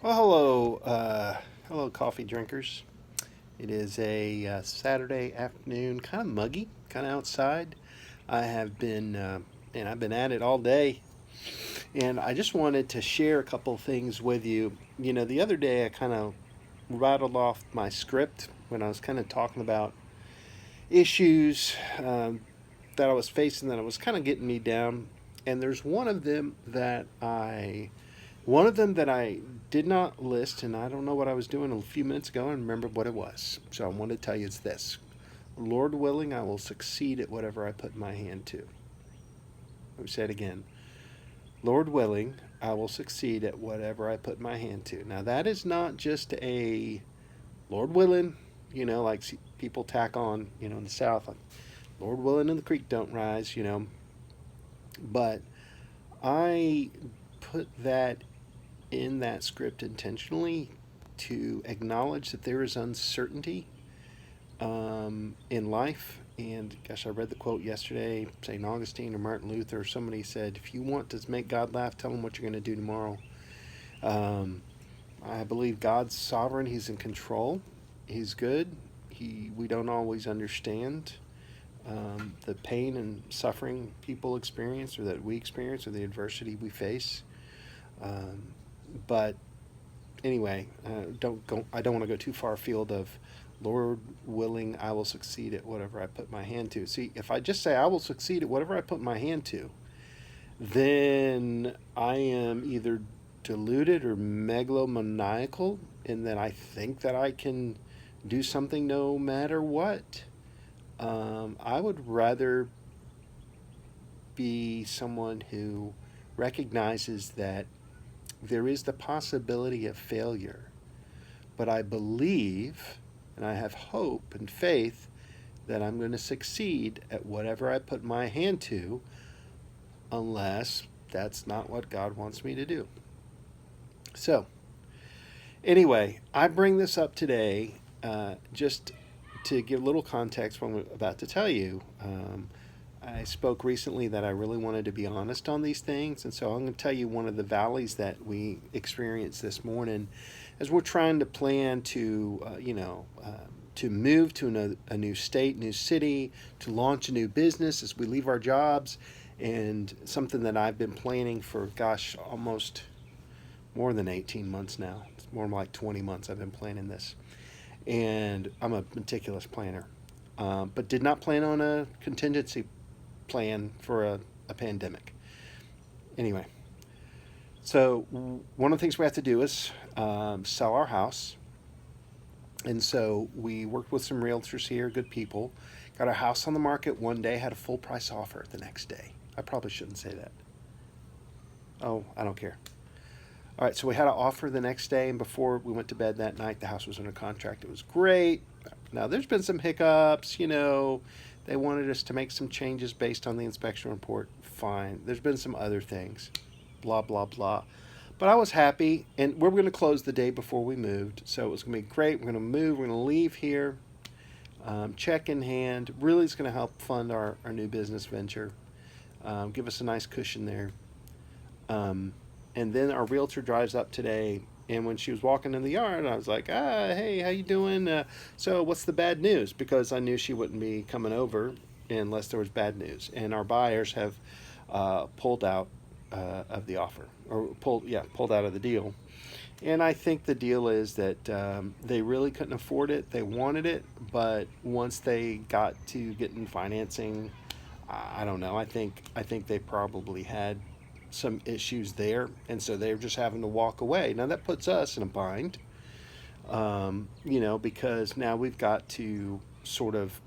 Well, hello, coffee drinkers. It is a Saturday afternoon, kind of muggy, kind of outside. I have been, and I've been at it all day, and I just wanted to share a couple things with you. The other day I kind of rattled off my script when I was kind of talking about issues that I was facing that was kind of getting me down, and there's one of them that I did not list, and I don't know what I was doing a few minutes ago and remember what it was. So I want to tell you it's this: Lord willing, I will succeed at whatever I put my hand to. Let me say it again. Lord willing, I will succeed at whatever I put my hand to. Now, that is not just a Lord willing, like people tack on, in the South, like Lord willing and the creek don't rise. But I put that in that script intentionally to acknowledge that there is uncertainty in life. And gosh, I read the quote yesterday, St. Augustine or Martin Luther, or somebody said, if you want to make God laugh, tell him what you're going to do tomorrow. I believe God's sovereign, he's in control, he's good. We don't always understand the pain and suffering people experience or that we experience or the adversity we face. But anyway, don't go. I don't want to go too far afield of Lord willing, I will succeed at whatever I put my hand to. See, if I just say I will succeed at whatever I put my hand to, then I am either deluded or megalomaniacal in that I think that I can do something no matter what. I would rather be someone who recognizes that there is the possibility of failure, but I believe and I have hope and faith that I'm going to succeed at whatever I put my hand to, unless that's not what God wants me to do. So, anyway, I bring this up today just to give a little context for what I'm about to tell you. I spoke recently that I really wanted to be honest on these things, and so I'm going to tell you one of the valleys that we experienced this morning as we're trying to plan to move to a new state, new city, to launch a new business as we leave our jobs, and something that I've been planning for, gosh, almost more than 18 months now. It's more like 20 months I've been planning this. And I'm a meticulous planner, but did not plan on a contingency plan for a pandemic. Anyway, so one of the things we have to do is sell our house. And so we worked with some realtors here, good people, got our house on the market one day, had a full price offer the next day. I probably shouldn't say that. Oh, I don't care. All right, so we had an offer the next day, and before we went to bed that night, the house was under contract. It was great. Now, there's been some hiccups, They wanted us to make some changes based on the inspection report. Fine. There's been some other things. Blah, blah, blah. But I was happy, and we were going to close the day before we moved, so it was going to be great. We're going to move. We're going to leave here. Check in hand. Really, it's going to help fund our new business venture. Give us a nice cushion there. And then our realtor drives up today, and when she was walking in the yard, I was like, hey, how you doing? So what's the bad news? Because I knew she wouldn't be coming over unless there was bad news. And our buyers have pulled out of the offer, or pulled out of the deal. And I think the deal is that they really couldn't afford it. They wanted it, but once they got to getting financing, I don't know. I think they probably had some issues there, and so they're just having to walk away. Now that puts us in a bind, because now we've got to sort of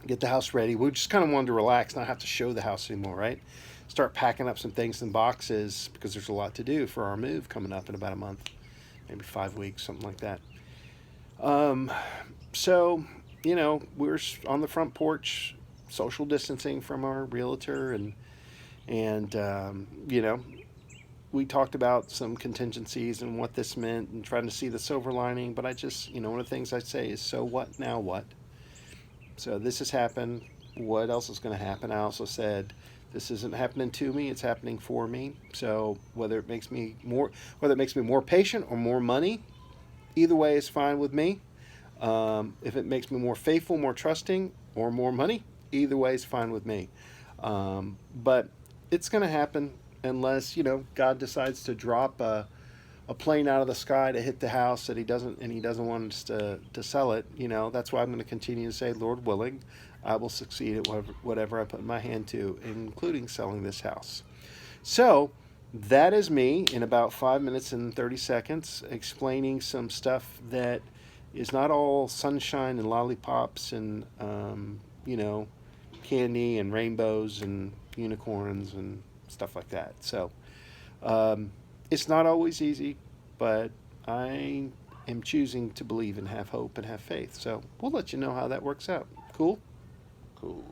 get the house ready. We just kind of wanted to relax, not have to show the house anymore, right? Start packing up some things in boxes because there's a lot to do for our move coming up in about a month, maybe 5 weeks, something like that. So, we're on the front porch, social distancing from our realtor, and we talked about some contingencies and what this meant and trying to see the silver lining. But I just, one of the things I say is, so what now? What? So this has happened. What else is going to happen? I also said This isn't happening to me; it's happening for me. So whether it makes me more patient or more money, either way is fine with me. If it makes me more faithful, more trusting, or more money, either way is fine with me. But it's going to happen unless God decides to drop a plane out of the sky to hit the house that he doesn't want us to sell it. That's why I'm going to continue to say, Lord willing, I will succeed at whatever I put my hand to, including selling this house. So that is me in about 5 minutes and 30 seconds explaining some stuff that is not all sunshine and lollipops and candy and rainbows and unicorns and stuff like that. So it's not always easy, but I am choosing to believe and have hope and have faith. So we'll let you know how that works out. Cool? Cool.